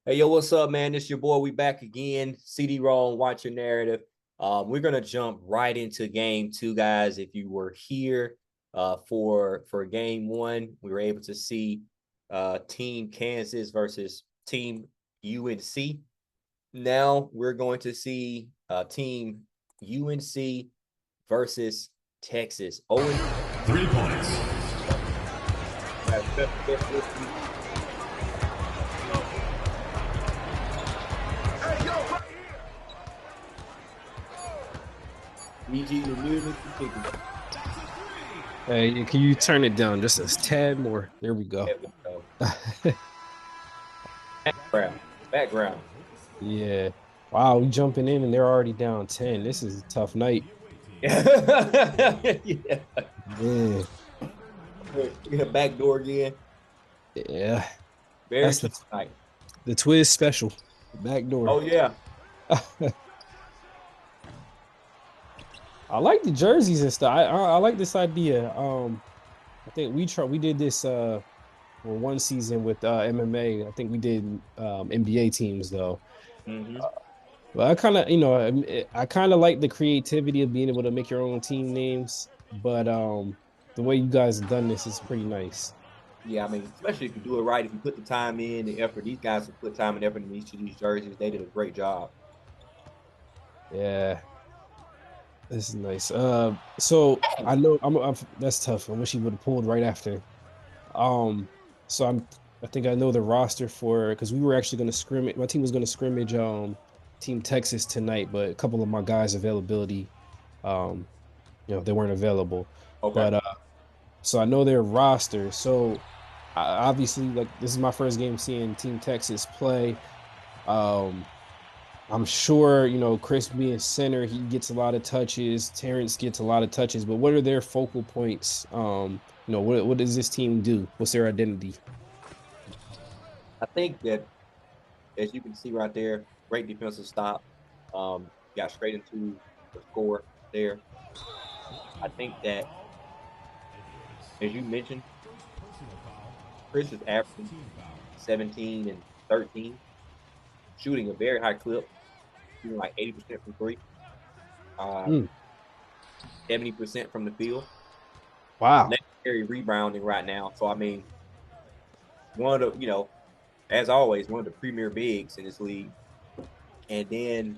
Hey, yo, what's up, man? It's your boy. We back again. CD-ROM, Watch Your Narrative. We're gonna jump right into game two, guys. If you were here for game one, we were able to see Team Kansas versus Team UNC. Now we're going to see Team UNC versus Texas. Owen, 3 points. BG, your music. Hey, can you turn it down just a tad more? There we go. There we go. Background. Yeah. Wow, we jumping in and they're already down 10. This is a tough night. Yeah. Yeah. In the back door again. Yeah. Very That's tough night. the Twiz special. Back door. Oh yeah. I like the jerseys and stuff. I like this idea. I think we did this one season with MMA. I think we did NBA teams though. Mm-hmm. But I kind of, I kind of like the creativity of being able to make your own team names. But the way you guys have done this is pretty nice. Yeah, I mean, especially if you do it right, if you put the time in, the effort. These guys have put time and effort in each of these jerseys. They did a great job. Yeah, this is nice. So I know that's tough. I wish he would have pulled right after. Um, so I think I know the roster for because we were actually going to scrimmage. My team was going to scrimmage Team Texas tonight, but a couple of my guys' availability, um, they weren't available. Okay. But so I know their roster. So obviously, like this is my first game seeing Team Texas play. Um, I'm sure, Chris being center, he gets a lot of touches. Terrence gets a lot of touches. But what are their focal points? What does this team do? What's their identity? I think that, as you can see right there, great defensive stop. Got straight into the score there. I think that, as you mentioned, Chris is averaging 17 and 13, shooting a very high clip, shooting like 80% from three, Mm, 70% from the field. wow. Legendary rebounding right now. So I mean, one of the, as always, one of the premier bigs in this league. And then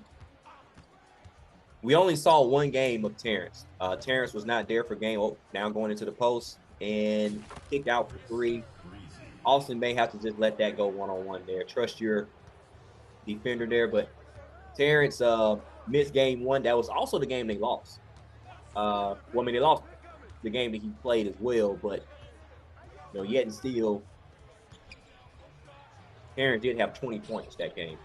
we only saw one game of Terrence. Terrence was not there for game. Now going into the post and kicked out for three. Austin may have to just let that go one-on-one there. Trust your defender there. But Terrence missed game one. That was also the game they lost. They lost the game that he played as well. But yet and still, Terrence did have 20 points that game.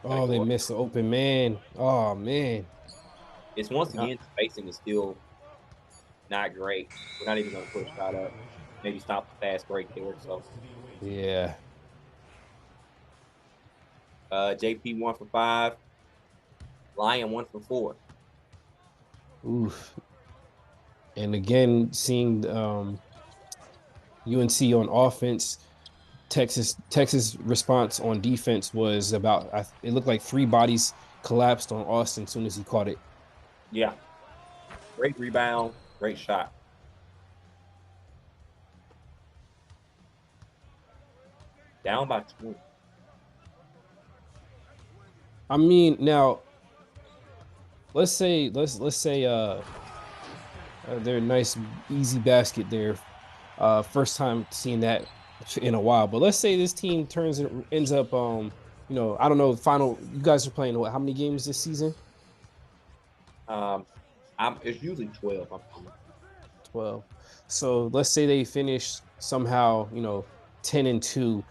Oh, they missed the open man. Oh man. It's once again, spacing is still not great. We're not even going to push shot up. Maybe stop the fast break there. So Yeah. JP 1 for 5. Lion 1 for 4. Oof. And again, seeing UNC on offense, Texas response on defense was it looked like three bodies collapsed on Austin as soon as he caught it. Yeah. Great rebound. Great shot. Down by 20. I mean, now let's say their nice easy basket there. First time seeing that in a while. But let's say this team ends up I don't know, final you guys are playing how many games this season? Um, it's usually 12. 12. So let's say they finish somehow, 10-2.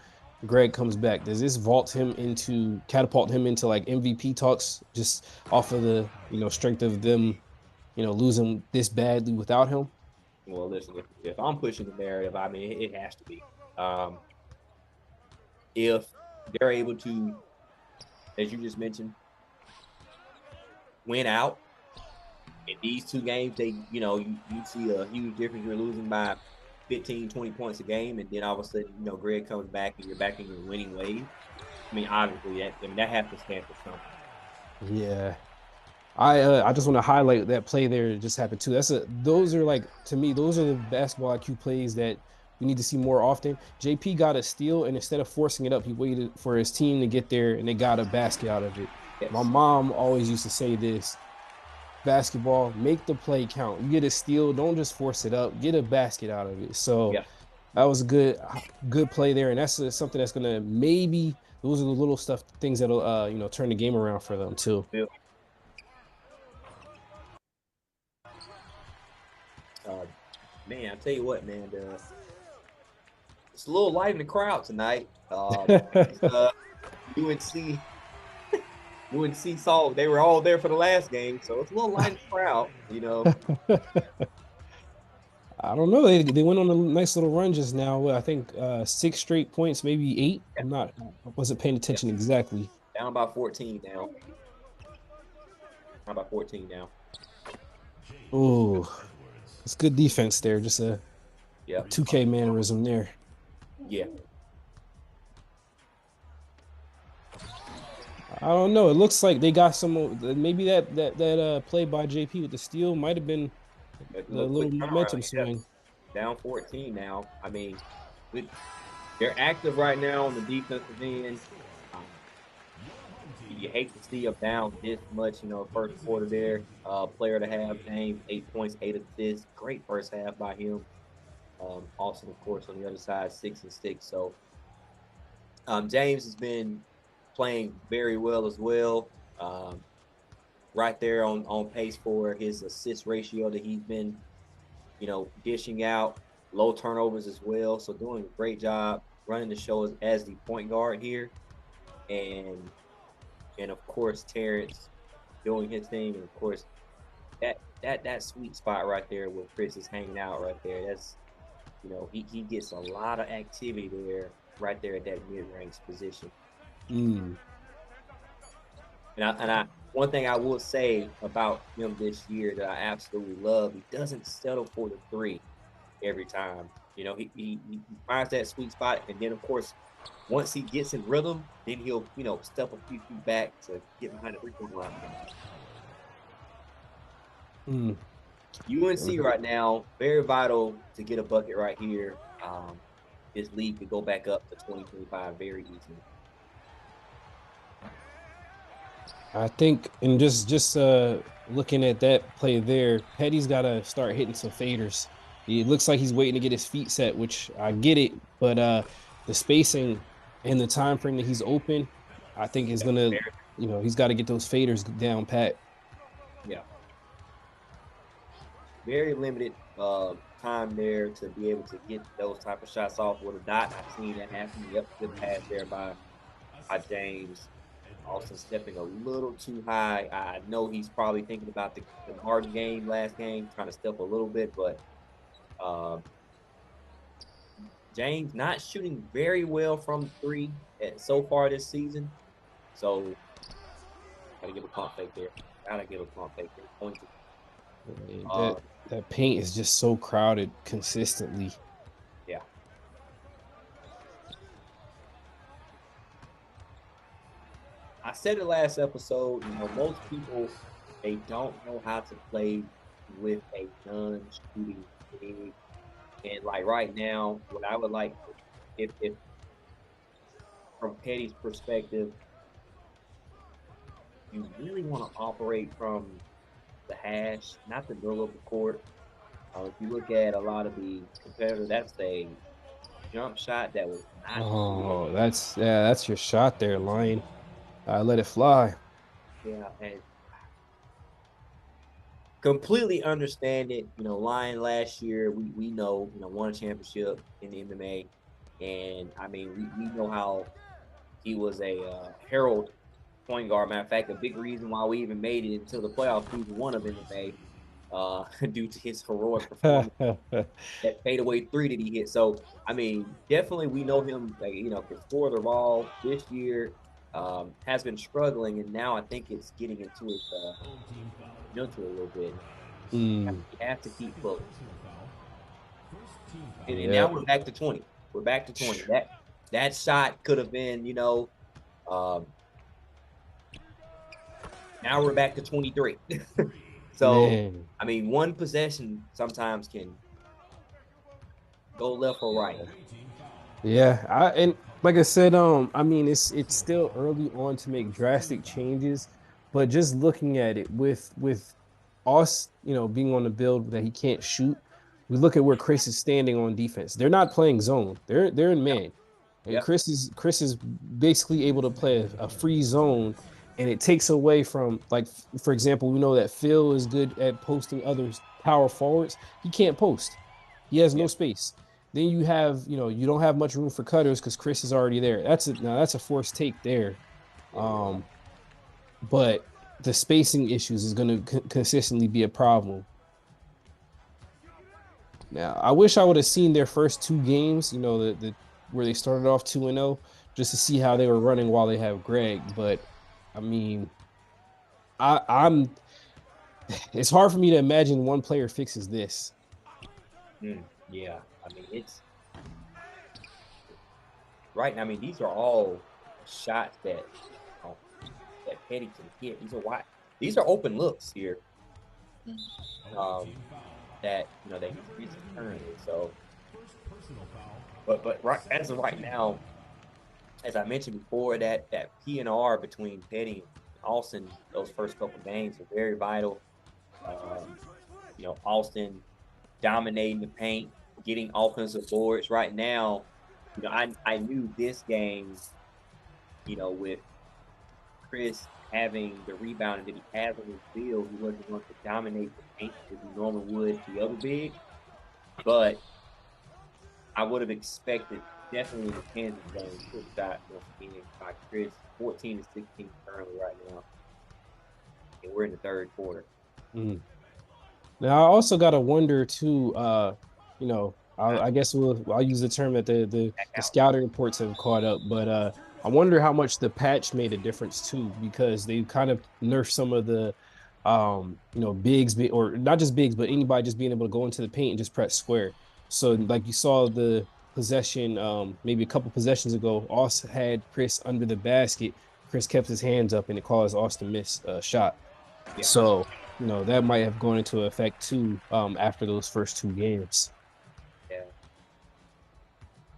Greg comes back. Does this catapult him into like MVP talks just off of the, strength of them, losing this badly without him? Well, listen, if I'm pushing the narrative, I mean, it has to be. If they're able to, as you just mentioned, win out in these two games, you see a huge difference. You're losing by 15, 20 points a game, and then all of a sudden, Greg comes back and you're back in your winning wave. I mean, obviously, that has to stand for something. Yeah. I just want to highlight that play there that just happened too. Those are like to me, those are the basketball IQ plays that we need to see more often. JP got a steal, and instead of forcing it up, he waited for his team to get there and they got a basket out of it. My Yes. mom always used to say this: basketball, make the play count. You get a steal, don't just force it up, get a basket out of it. So Yeah. that was a good play there. And that's something that's gonna maybe those are the little things that'll turn the game around for them too. Bill. Uh, man, I tell you what, man, it's a little light in the crowd tonight. UNC UNC saw they were all there for the last game, so it's a little light in the crowd. I don't know. They went on a nice little run just now. I think 6 straight points, maybe eight. I wasn't paying Yeah, attention exactly. down by 14 now. Down by 14 now. Oh, it's good defense there. Just Yeah, 2K mannerism there. yeah. I don't know. It looks like they got some. Maybe that play by JP with the steal might have been A the little quick little turnaround. momentum Yeah, swing. down 14 now. I mean, they're active right now on the defensive end. Um, you hate to see them down this much, first quarter there. Player to have, James, 8 points, 8 assists. Great first half by him. Austin, of course, on the other side, 6 and 6. So James has been playing very well as well. Um, right there on pace for his assist ratio that he's been, dishing out. Low turnovers as well. So doing a great job running the show as the point guard here. And of course Terrence doing his thing, and of course that sweet spot right there where Chris is hanging out right there. That's he gets a lot of activity there right there at that mid range position. Mm. And I one thing I will say about him this year that I absolutely love, he doesn't settle for the three every time. He finds that sweet spot, and then of course once he gets in rhythm, then he'll step a few feet back to get behind the 3 point line. Mm. UNC right now very vital to get a bucket right here. This league could go back up to 2025 very easily. I think, and just looking at that play there, Petty's got to start hitting some faders. It looks like he's waiting to get his feet set, which I get it, but the spacing and the time frame that he's open, I think is Yeah, gonna, he's got to get those faders down pat. yeah, very limited time there to be able to get those type of shots off with a dot. I've seen that happen. Yep, good pass there by James. Austin stepping a little too high. I know he's probably thinking about the Harden game last game, trying to step a little bit, but James not shooting very well from three so far this season. So gotta give a pump fake there. Gotta give a pump fake there. That that paint is just so crowded consistently. Yeah. I said it last episode, most people they don't know how to play with a non-shooting big. And like right now, what I would like if from Petty's perspective, you really want to operate from the hash, not the middle of the court. If you look at a lot of the competitors, that's a jump shot that was not. Oh, that's your shot there, line. Let it fly. Yeah, and completely understand it. Lion last year, we know, won a championship in the MMA, and I mean, we know how he was a herald point guard. Matter of fact, a big reason why we even made it into the playoff season one of MMA, due to his heroic performance, that fadeaway three that he hit. So, I mean, definitely we know him, like, can score the ball this year. Has been struggling, and now I think it's getting into his mental a little bit. Mm, You have to keep pulling. And now yeah. we're back to 20. We're back to 20. That shot could have been, Um, now we're back to 23. So, Man. I mean, one possession sometimes can go left or right. Yeah, and like I said, I mean it's still early on to make drastic changes, but just looking at it with us, being on the build that he can't shoot, we look at where Chris is standing on defense. They're not playing zone. They're in man. And Yep. Chris is basically able to play a free zone, and it takes away from, like, for example, we know that Phil is good at posting others power forwards. He can't post. He has no Yep. space. Then you have, you don't have much room for cutters because Chris is already there. That's a forced take there. Yeah, you're right. Um, but the spacing issues is going to consistently be a problem. Now, I wish I would have seen their first two games, where they started off 2-0, just to see how they were running while they have Greg. But I mean, I'm it's hard for me to imagine one player fixes this. Yeah. I mean, it's right. I mean, these are all shots um, that Petty can hit. These are wide. These are open looks here. Um, that that he's currently. So, but right as of right now, as I mentioned before, that P&R between Petty and Austin, those first couple games are very vital. Um, Austin dominating the paint, getting offensive boards. Right now, I knew this game, with Chris having the rebound that he has on his field, he wasn't going to dominate the paint as he normally would the other big. But I would have expected definitely in the Kansas game to shot being by Chris, 14 to 16 currently right now, and we're in the third quarter. Mhm. Now, I also got to wonder too. I guess I'll use the term that Back the out. scouting reports have caught up, but I wonder how much the patch made a difference too, because they kind of nerfed some of the bigs, or not just bigs, but anybody just being able to go into the paint and just press square. So like you saw the possession, maybe a couple possessions ago, Austin had Chris under the basket. Chris kept his hands up, and it caused Austin miss a shot. Yeah, So, that might have gone into effect too, after those first two games. yeah.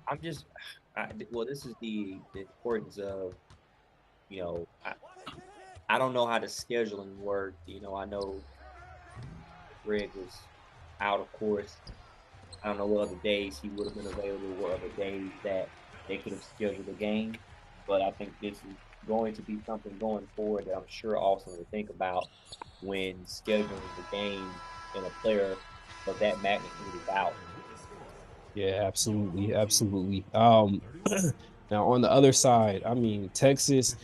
I'm just, well, this is the importance of, you know, I, I don't know how the scheduling worked. I know Greg was out, of course. I don't know what other days he would have been available, what other days that they could have scheduled a game. But I think this is going to be something going forward that I'm sure Austin will think about when scheduling the game and a player of that magnitude is out. Yeah, absolutely, absolutely. Now on the other side, I mean, Texas,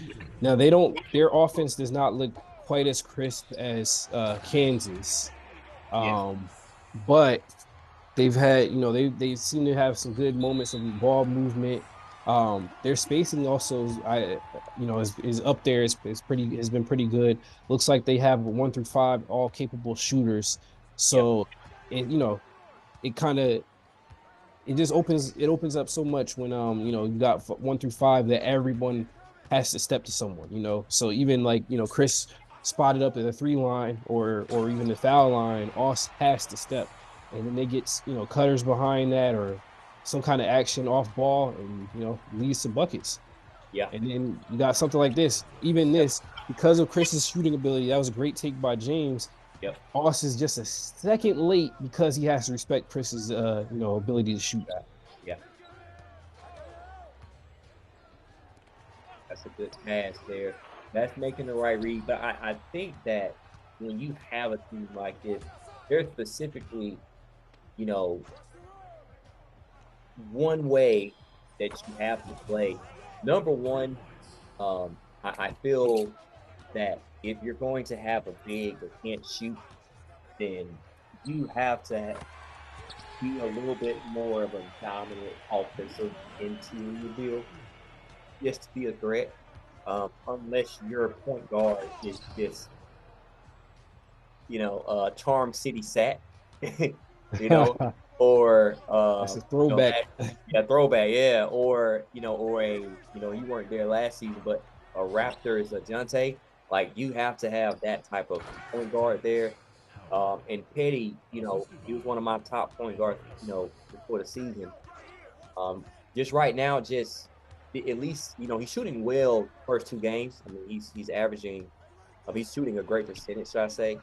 now their offense does not look quite as crisp as Kansas. Yeah, Um, but they've had, they seem to have some good moments of ball movement. Their spacing also is up there. Is pretty has been pretty good. Looks like they have 1 through 5 all capable shooters. yep, So it kind of it opens up so much when you got 1 through 5 that everyone has to step to someone. So even like Chris spotted up at the 3 line or even the foul line, Oss has to step, and then they get cutters behind that or some kind of action off ball, and leads to buckets. yeah, And then you got something like this, even yep, this, because of Chris's shooting ability. That was a great take by James. yep, Oss is just a second late because he has to respect Chris's ability to shoot. yeah, yeah. That's a good pass there. That's making the right read. But I think that when you have a team like this, there's specifically, you know, one way that you have to play. Number one, I feel that if you're going to have a big that can't shoot, then you have to be a little bit more of a dominant offensive interior build just to be a threat. Unless your point guard is just, Charm City Sat, you know, or That's a throwback. yeah, throwback, yeah, or or you weren't there last season, but a Raptor is a Dejounte, like you have to have that type of point guard there. And Petty, he was one of my top point guards, before the season. Um, just right now, just at least he's shooting well first two games. I mean, he's averaging, he's shooting a great percentage, should I say?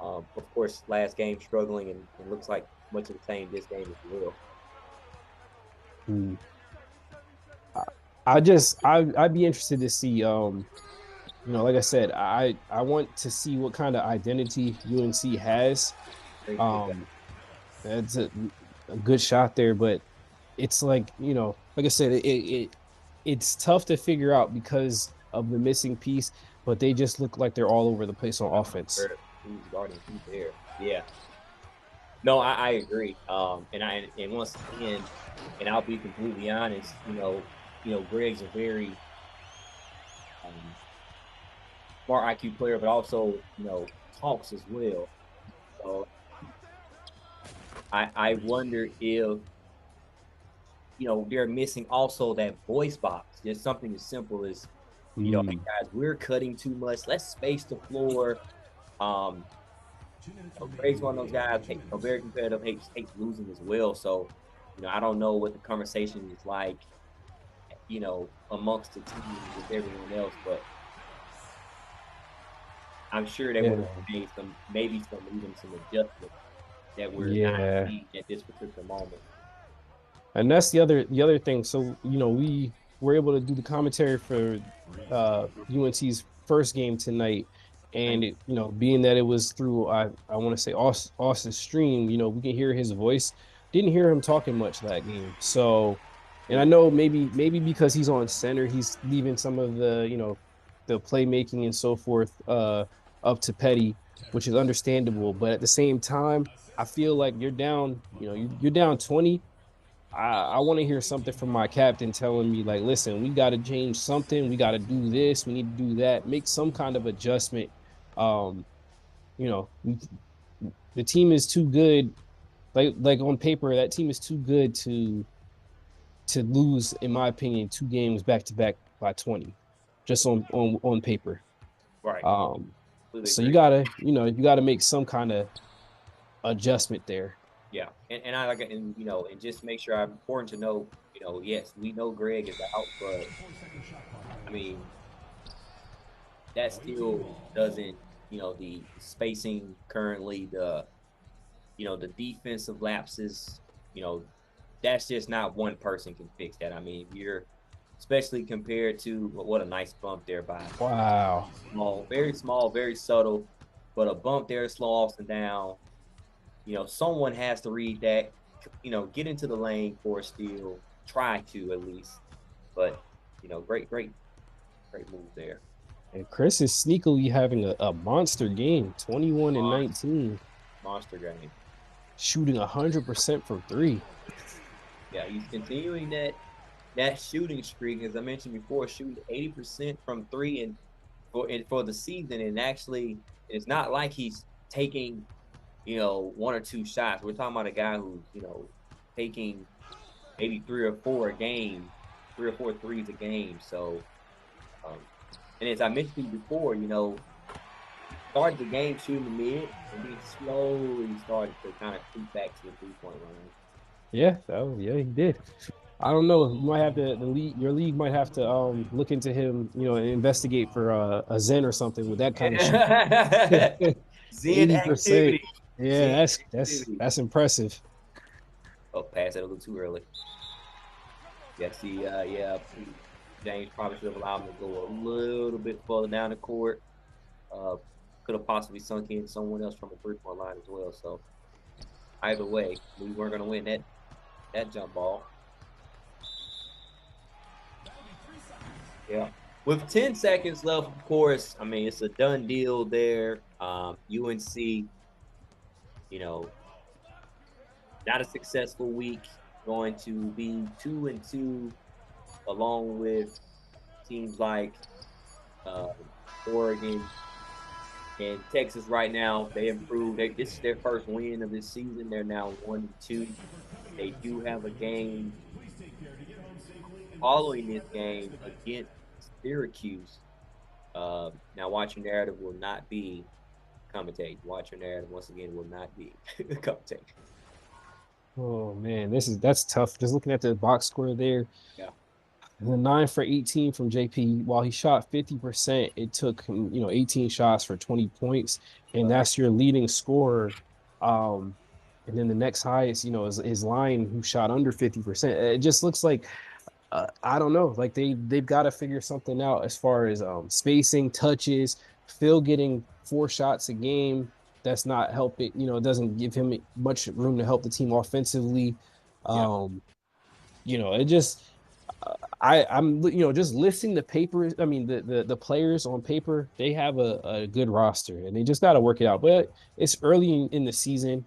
Of course, last game struggling and looks like much of the same this game as well. Mm. I'd be interested to see like I said, I want to see what kind of identity UNC has. Great pick. Um that's a good shot there, but it's like, like I said, it's tough to figure out because of the missing piece, but they just look like they're all over the place on offense. Who's guarding who there? Yeah. No, I agree. And once again, and I'll be completely honest, Greg's a very um, smart IQ player, but also, talks as well. So I wonder if, they're missing also that voice box. Just something as simple as, hey Mm, guys, we're cutting too much. Let's space the floor. Um, Greg's one of those guys, very competitive, hates losing as well. So, I don't know what the conversation is like, amongst the team with everyone else, but I'm sure they would yeah, have made some adjustments that we're not yeah. seeing at this particular moment. And that's the other thing. So, we were able to do the commentary for UNC's first game tonight. And Thank being that it was through I want to say Austin's stream, we can hear his voice. Didn't hear him talking much that game. So, and I you. know maybe because he's on center, he's leaving some of the playmaking and so forth up to Petty, which is understandable. But at the same time, I feel like you're down, you're down 20. I want to hear something from my captain telling me, like, listen, we got to change something. We got to do this. We need to do that. Make some kind of adjustment. Um, you know, the team is too good. Like on paper, that team is too good to lose, in my opinion, two games back to back by 20, just on paper. Right. Um, Completely so you agree. gotta, you gotta make some kind of adjustment there. Yeah. And I like it, and and just make sure I'm important to know, yes, we know Greg is out, but I mean, that still doesn't, the spacing currently, the defensive lapses, you know, that's just not one person can fix that. I mean, you're especially compared to what a nice bump there by Wow. small, very subtle, but a bump there slow Austin down. Someone has to read that, get into the lane for a steal, try to at least. But, great move there. And Chris is sneakily having a monster game, 21 and Monster, 19, monster game. shooting 100% from three. Yeah, he's continuing that shooting streak, as I mentioned before, shooting 80% from three and for the season. And actually, it's not like he's taking, one or two shots. We're talking about a guy who's, taking maybe three or four threes a game. So, um, and as I mentioned to you before, started the game shooting the mid and then slowly started to kind of creep back to the 3-point line. Yeah, yeah, he did. I don't know. You might have to the league. Your league might have to look into him. And investigate for a Zen or something with that kind of shoot. Zen 80%. activity. Yeah, Zen that's activity. that's impressive. Oh, pass it a little too early. Yeah, see, yeah, James probably should have allowed him to go a little bit further down the court. Uh, could have possibly sunk in someone else from the 3-point line as well. So either way, we weren't going to win that jump ball. Yeah. With 10 seconds left, of course, I mean, it's a done deal there. UNC, you know, not a successful week, going to be 2-2, along with teams like uh, Oregon and Texas right now. They improved. This is their first win of this season. They're now 1-2. They do have a game following this game against Syracuse. Now, watch your narrative will not be commentate. Watch your narrative once again will not be commentate. Oh man, that's tough. Just looking at the box score there, Yeah, the 9 for 18 from JP. While he shot 50%, it took him, 18 shots for 20 points, and right. that's your leading scorer. Um, and then the next highest, is Line, who shot under 50%. It just looks like I don't know. Like they've got to figure something out as far as spacing, touches. Phil getting 4 shots a game. That's not helping. It doesn't give him much room to help the team offensively. Yeah, Um, it just I'm just listing the papers. I mean the players on paper, they have a good roster and they just got to work it out. But it's early in the season.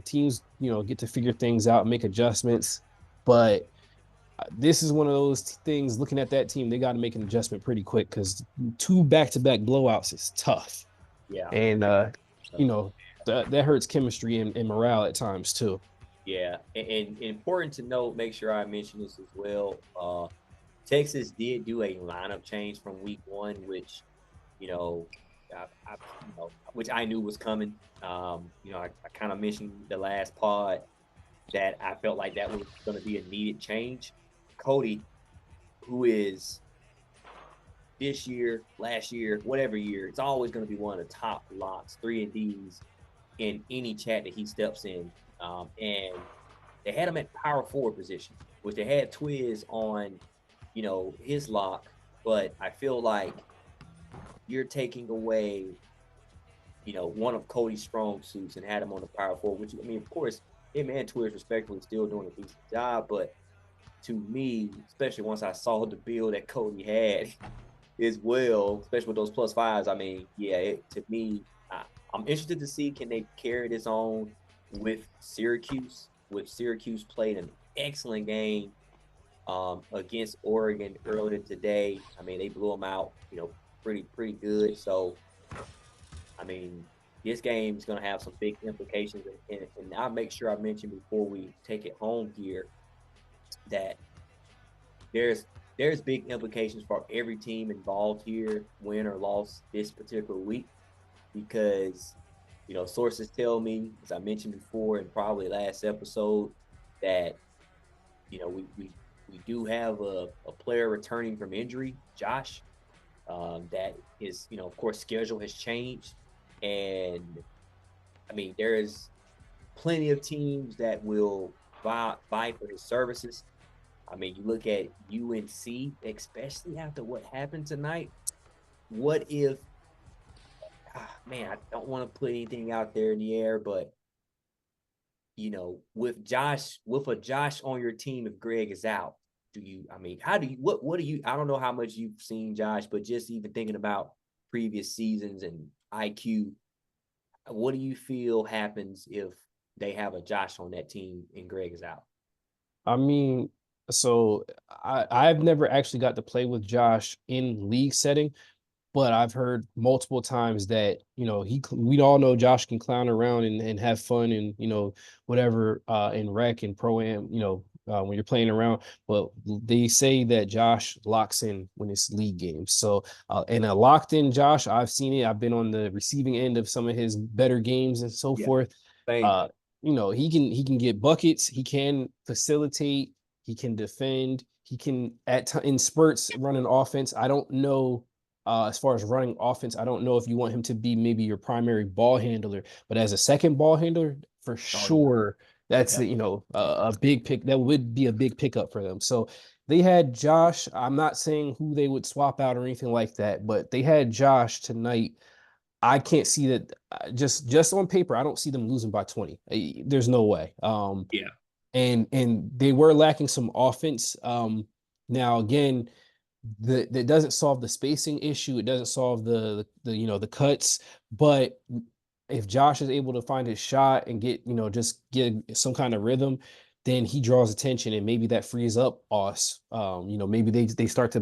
Teams get to figure things out, make adjustments. But this is one of those things. Looking at that team, they got to make an adjustment pretty quick because 2 back-to-back blowouts is tough, yeah. and So, you know that hurts chemistry and morale at times too. yeah, and important to note, make sure I mention this as well. Texas did do a lineup change from week one, which you know, which I knew was coming. I kind of mentioned the last pod that I felt like that was going to be a needed change. Cody, who is this year, last year, whatever year, it's always going to be one of the top locks, 3 and Ds in any chat that he steps in. And they had him at power forward position, which they had Twiz on, his lock. But I feel like you're taking away, one of Cody's strong suits and had him on the power forward, which, I mean, of course, him and Twiz respectfully still doing a decent job. But to me, especially once I saw the build that Cody had as well, especially with those plus fives, I mean, yeah, to me, I'm interested to see can they carry this on with Syracuse. With Syracuse played an excellent game against Oregon earlier today. I mean, they blew them out, pretty good. So, I mean, this game is going to have some big implications, and I'll make sure I mention before we take it home here that there's there's big implications for every team involved here, win or loss this particular week, because sources tell me, as I mentioned before and probably last episode, that we do have a player returning from injury, Josh. That is, of course, schedule has changed, and I mean there is plenty of teams that will buy for his services. I mean, you look at UNC, especially after what happened tonight. What if, man, I don't want to put anything out there in the air, but with a Josh on your team, if Greg is out, I mean, how do you, what do you, I don't know how much you've seen Josh, but just even thinking about previous seasons and IQ, what do you feel happens if they have a Josh on that team and Greg is out? I mean, so I've never actually got to play with Josh in league setting, but I've heard multiple times that we all know Josh can clown around and have fun and whatever in rec and pro am when you're playing around. But they say that Josh locks in when it's league games. So and a locked in Josh, I've seen it. I've been on the receiving end of some of his better games and so Yeah, forth. same. Uh, he can get buckets. He can facilitate. He can defend. He can in spurts run an offense. I don't know as far as running offense, I don't know if you want him to be maybe your primary ball handler, but as a second ball handler, for Oh yeah. sure, that's Yeah. a big pick. That would be a big pickup for them. So they had Josh. I'm not saying who they would swap out or anything like that, but they had Josh tonight. I can't see that just on paper. I don't see them losing by 20. There's no way. Yeah. And they were lacking some offense. Now again, that doesn't solve the spacing issue. It doesn't solve the cuts. But if Josh is able to find his shot and get just get some kind of rhythm, then he draws attention and maybe that frees up us. Maybe they start to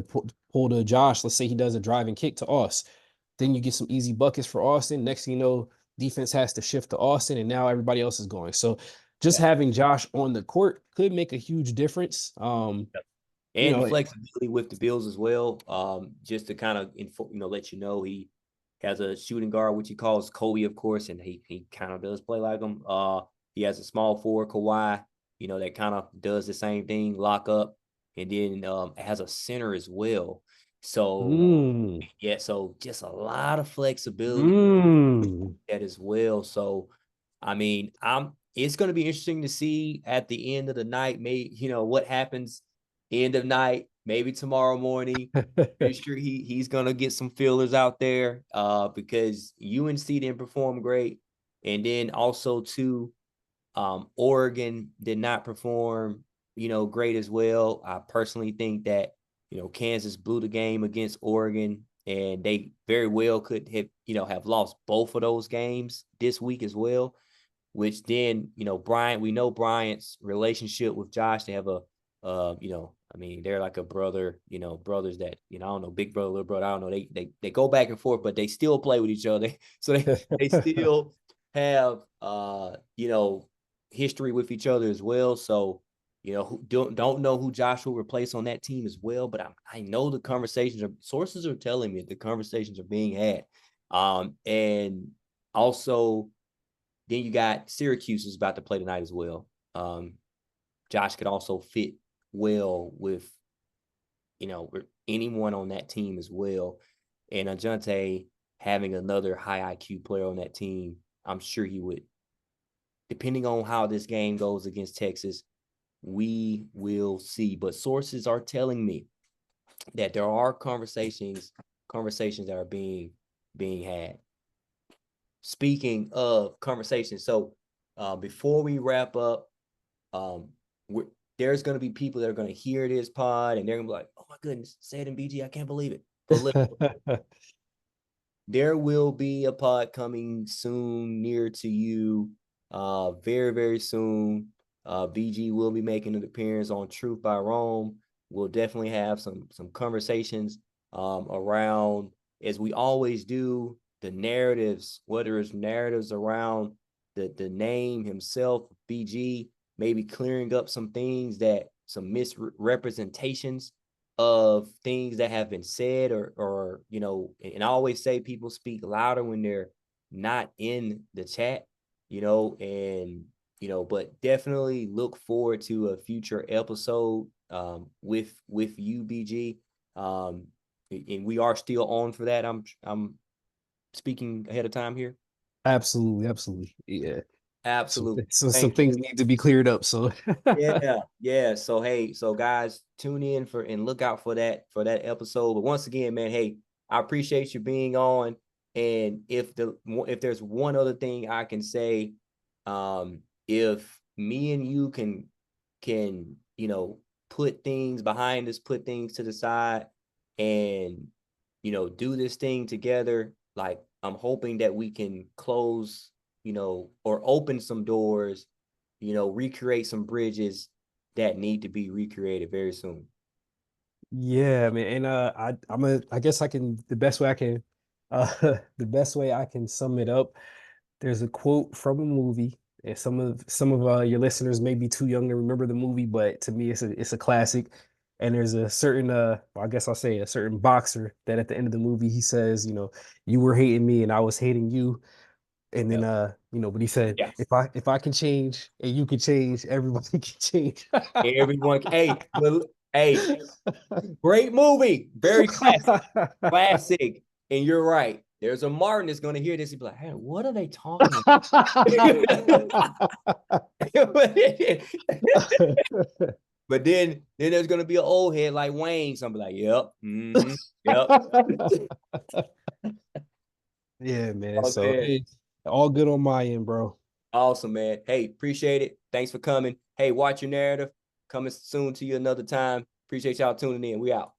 pull to Josh. Let's say he does a driving kick to us, then you get some easy buckets for Austin. Next thing you know, defense has to shift to Austin, and now everybody else is going. So just Yeah. having Josh on the court could make a huge difference. you And know, flexibility with the Bills as well. Just to kind of let you know he has a shooting guard, which he calls Kobe, of course, and he kind of does play like him. He has a small forward, Kawhi, that kind of does the same thing, lock up, and then has a center as well. So mm, yeah, so just a lot of flexibility mm. that as well. So I mean, it's going to be interesting to see at the end of the night, maybe what happens end of night, maybe tomorrow morning. Pretty sure he's gonna get some feelers out there because UNC didn't perform great, and then also too, Oregon did not perform great as well. I personally think that Kansas blew the game against Oregon, and they very well could have lost both of those games this week as well. Which then Bryant, we know Bryant's relationship with Josh. They have I mean, they're like a brother, brothers that I don't know, big brother, little brother. I don't know. They go back and forth, but they still play with each other. So they still have history with each other as well. So don't know who Josh will replace on that team as well. But I know the sources are telling me the conversations are being had. And also then you got Syracuse is about to play tonight as well. Josh could also fit well with anyone on that team as well. And Ajante having another high IQ player on that team, I'm sure he would. Depending on how this game goes against Texas, we will see. But sources are telling me that there are conversations that are being had. Speaking of conversations, so before we wrap up, um, there's going to be people that are going to hear this pod and they're going to be like, oh my goodness, say it in BG. I can't believe it. But look, there will be a pod coming soon near to you, very, very soon. BG will be making an appearance on Truth by Rome. We'll definitely have some conversations around, as we always do, the narratives, whether it's narratives around the name himself, BG, maybe clearing up some things some misrepresentations of things that have been said or and I always say people speak louder when they're not in the chat, and but definitely look forward to a future episode with UBG, and we are still on for that. I'm speaking ahead of time here. Absolutely, absolutely. Yeah. Absolutely. Some Hey, things need to be cleared up. So yeah. So hey, so guys, tune in for and look out for that episode. But once again, man, hey, I appreciate you being on. And if there's one other thing I can say, if me and you can put things behind us, put things to the side, and do this thing together, like I'm hoping that we can close, or open some doors, recreate some bridges that need to be recreated very soon. yeah, man. And I guess I can the best way I can the best way I can sum it up. There's a quote from a movie, and some of your listeners may be too young to remember the movie, but to me it's a classic. And there's a certain I guess I'll say a certain boxer that at the end of the movie he says, you were hating me and I was hating you. And then Yep. but he said, Yeah. if I can change and you can change, everybody can change. Everyone. Hey, hey, great movie. Very classic. Classic. And you're right. There's a Martin that's going to hear this and be like, hey, what are they talking about? But then there's gonna be an old head like Wayne. Somebody like, yep, yep. Yeah, man. Oh So man, hey, all good on my end, bro. awesome, man. Hey, appreciate it. Thanks for coming. Hey, watch your narrative. Coming soon to you another time. Appreciate y'all tuning in. We out.